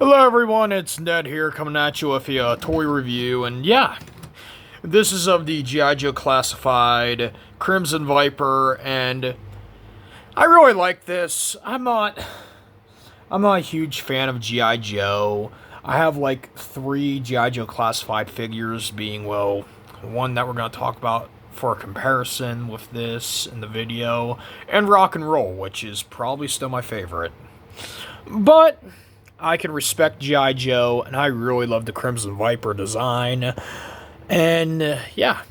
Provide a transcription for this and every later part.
Hello everyone, it's Ned here coming at you with a toy review, and yeah, this is of the G.I Joe Classified Crimson Viper, and I really like this. I'm not a huge fan of G.I Joe. I have like 3 G.I Joe Classified figures, being, well, one that we're going to talk about for a comparison with this in the video, and Rock and Roll, which is probably still my favorite. But I can respect G.I Joe, and I really love the Crimson Viper design. And yeah,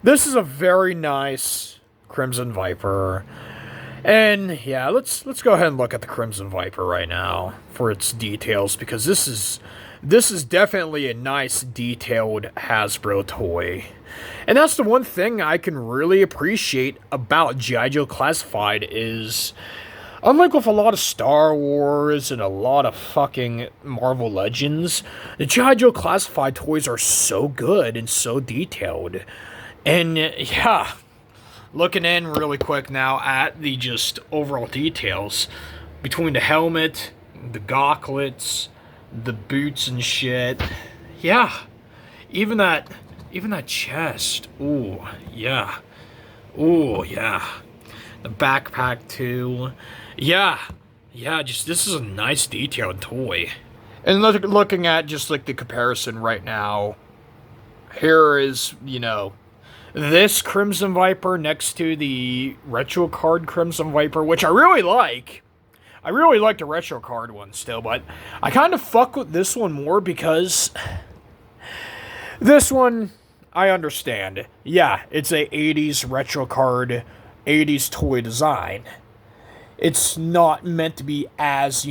this is a very nice Crimson Viper. And yeah, let's go ahead and look at the Crimson Viper right now for its details, because this is definitely a nice detailed Hasbro toy. And that's the one thing I can really appreciate about G.I Joe Classified is, unlike with a lot of Star Wars and a lot of fucking Marvel Legends, the G.I Joe Classified toys are so good and so detailed. And yeah, looking in really quick now at the just overall details, between the helmet, the gauntlets, the boots and shit. Yeah, even that chest. Ooh, yeah. Ooh, yeah. The backpack too. Yeah, just this is a nice detailed toy. And looking at just like the comparison right now, here is, this Crimson Viper next to the retro card Crimson Viper, which I really like. I really like the retro card one still, but I kind of fuck with this one more because this one, I understand. Yeah, it's a 80s retro card, 80s toy design. It's not meant to be as,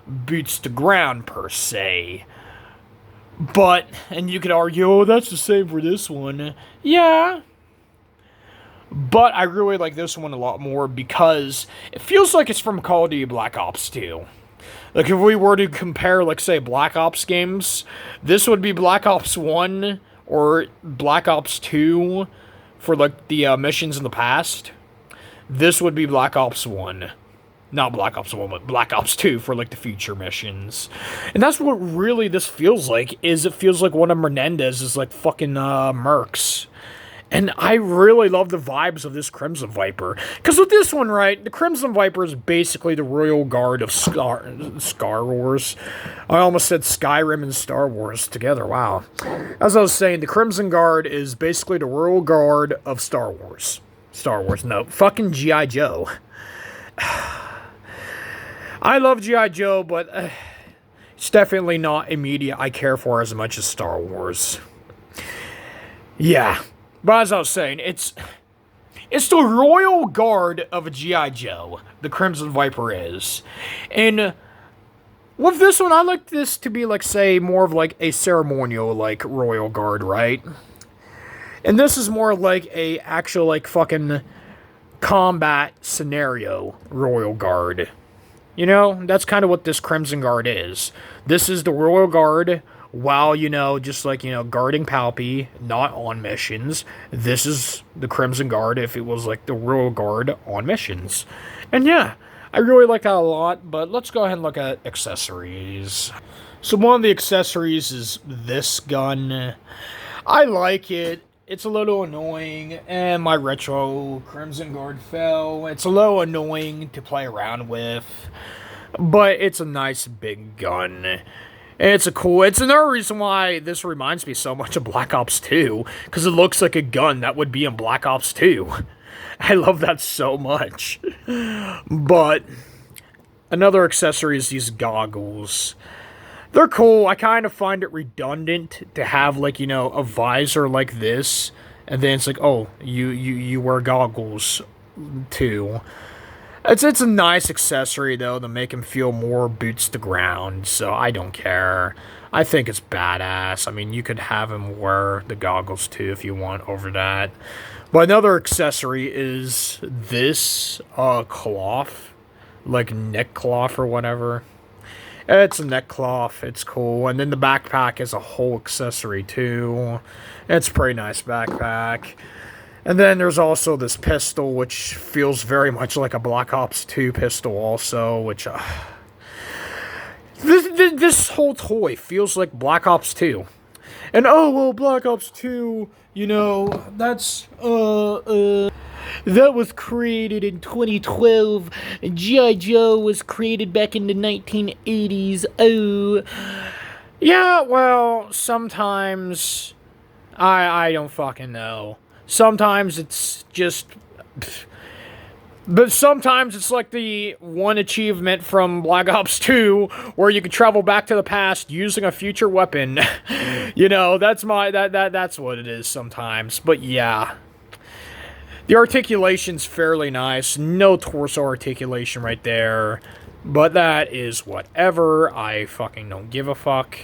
boots to ground per se. But, and you could argue, oh, that's the same for this one. Yeah. But I really like this one a lot more because it feels like it's from Call of Duty Black Ops 2. Like, if we were to compare, like, say, Black Ops games, this would be Black Ops 1 or Black Ops 2 for, like, the missions in the past. This would be Black Ops 1. Not Black Ops 1, but Black Ops 2 for, like, the future missions. And that's what really this feels like, is it feels like one of Menendez's, like, fucking, mercs. And I really love the vibes of this Crimson Viper. Because with this one, right, the Crimson Viper is basically the Royal Guard of Star Wars. I almost said Skyrim and Star Wars together, wow. As I was saying, the Crimson Guard is basically the Royal Guard of Star Wars. No, fucking G.I. Joe. I love G.I. Joe, but it's definitely not a media I care for as much as Star Wars. Yeah. But as I was saying, it's the Royal Guard of a G.I. Joe, the Crimson Viper is. And with this one, I like this to be, like, say, more of, like, a ceremonial, like, Royal Guard, right? And this is more like a actual, like, fucking combat scenario Royal Guard. That's kind of what this Crimson Guard is. This is the Royal Guard while, just like, guarding Palpy, not on missions. This is the Crimson Guard if it was like the Royal Guard on missions. And yeah, I really like that a lot, but let's go ahead and look at accessories. So one of the accessories is this gun. I like it. It's a little annoying, and my retro Crimson Guard fell. It's a little annoying to play around with, but it's a nice big gun. It's another reason why this reminds me so much of Black Ops 2, because it looks like a gun that would be in Black Ops 2. I love that so much. But another accessory is these goggles. They're cool. I kind of find it redundant to have, like, a visor like this, and then it's like, oh, you wear goggles too. It's a nice accessory, though, to make him feel more boots to ground, so I don't care. I think it's badass. I mean, you could have him wear the goggles, too, if you want over that. But another accessory is this cloth, like neck cloth or whatever. It's a neck cloth. It's cool. And then the backpack is a whole accessory, too. It's a pretty nice backpack. And then there's also this pistol, which feels very much like a Black Ops 2 pistol also, which... this whole toy feels like Black Ops 2. And oh, well, Black Ops 2, you know, that was created in 2012. G.I. Joe was created back in the 1980s. Oh. Yeah, well, sometimes I don't fucking know. Sometimes it's just... But sometimes it's like the one achievement from Black Ops 2 where you can travel back to the past using a future weapon. You know, that's what it is sometimes. But yeah. The articulation's fairly nice. No torso articulation right there. But that is whatever. I fucking don't give a fuck.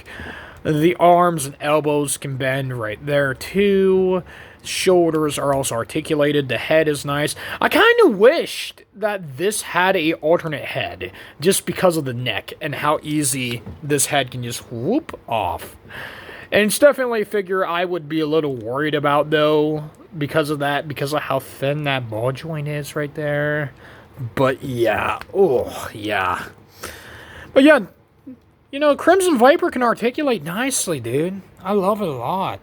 The arms and elbows can bend right there too. Shoulders are also articulated. The head is nice. I kind of wished that this had a alternate head, just because of the neck and how easy this head can just whoop off. And it's definitely a figure I would be a little worried about, though, because of that, because of how thin that ball joint is right there. But yeah, oh yeah. But yeah, you know, Crimson Viper can articulate nicely, dude. I love it a lot.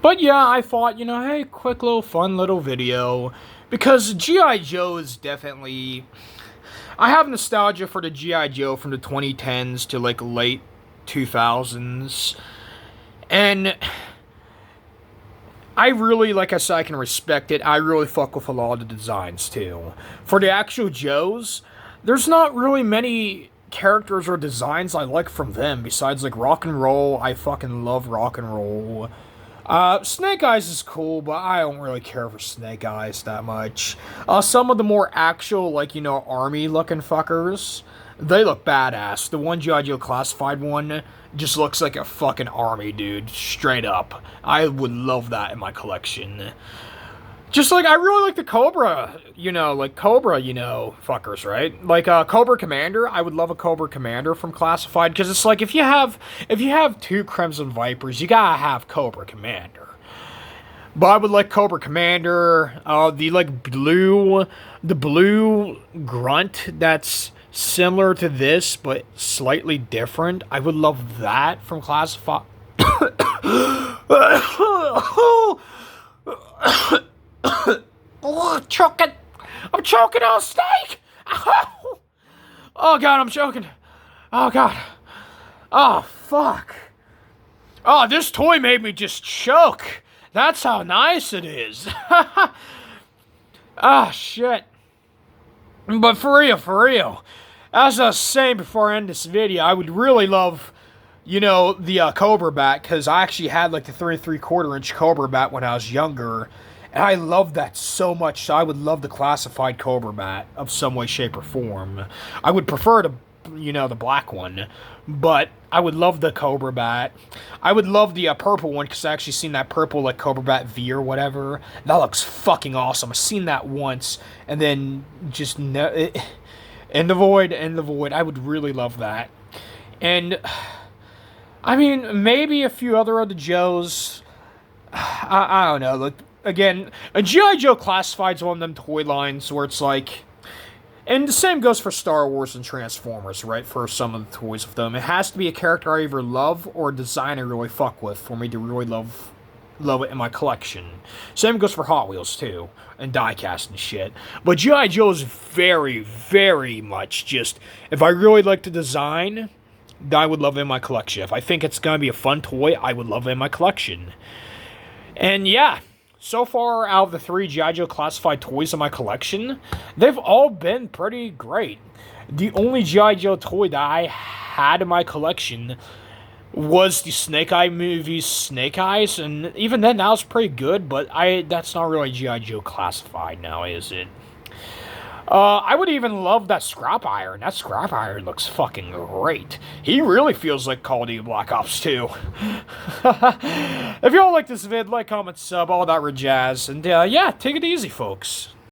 But yeah, I thought, you know, hey, quick little fun little video. Because G.I. Joe is definitely... I have nostalgia for the G.I. Joe from the 2010s to, like, late 2000s. And I really, like I said, I can respect it. I really fuck with a lot of the designs, too. For the actual Joes, there's not really many characters or designs I like from them. Besides, like, Rock and Roll. I fucking love Rock and Roll. Snake Eyes is cool, but I don't really care for Snake Eyes that much. Some of the more actual, like, you know, army-looking fuckers, they look badass. The one G.I. Joe Classified one just looks like a fucking army dude, straight up. I would love that in my collection. Just like, I really like the Cobra, you know, fuckers, right? Like, Cobra Commander, I would love a Cobra Commander from Classified, because it's like, if you have two Crimson Vipers, you gotta have Cobra Commander. But I would like Cobra Commander, the blue grunt that's similar to this, but slightly different. I would love that from Classified. Oh, choking! I'm choking on a steak! Oh god, I'm choking. Oh god. Oh fuck. Oh, this toy made me just choke. That's how nice it is. Ah, shit. But for real. As I was saying before I end this video, I would really love, you know, the Cobra bat, because I actually had like the 3 3/4 inch Cobra bat when I was younger. And I love that so much, so I would love the Classified Cobra bat of some way, shape, or form. I would prefer the black one, but I would love the Cobra bat. I would love the purple one, because I actually seen that purple, like, Cobra bat V or whatever. That looks fucking awesome. I've seen that once, and then just, in the void. I would really love that. And, I mean, maybe a few other of the Joes. I don't know, like, again, a G.I. Joe Classified is one of them toy lines where it's like... And the same goes for Star Wars and Transformers, right? For some of the toys of them. It has to be a character I either love or a design I really fuck with for me to really love it in my collection. Same goes for Hot Wheels, too. And diecast and shit. But G.I. Joe is very, very much just... If I really like the design, I would love it in my collection. If I think it's going to be a fun toy, I would love it in my collection. And yeah... So far, out of the 3 G.I. Joe Classified toys in my collection, they've all been pretty great. The only G.I. Joe toy that I had in my collection was the Snake Eye movie Snake Eyes, and even then, that was pretty good, but that's not really G.I. Joe Classified now, is it? I would even love that Scrap Iron. That Scrap Iron looks fucking great. He really feels like Call of Duty Black Ops 2. If y'all like this vid, like, comment, sub, all that jazz. And, yeah, take it easy, folks.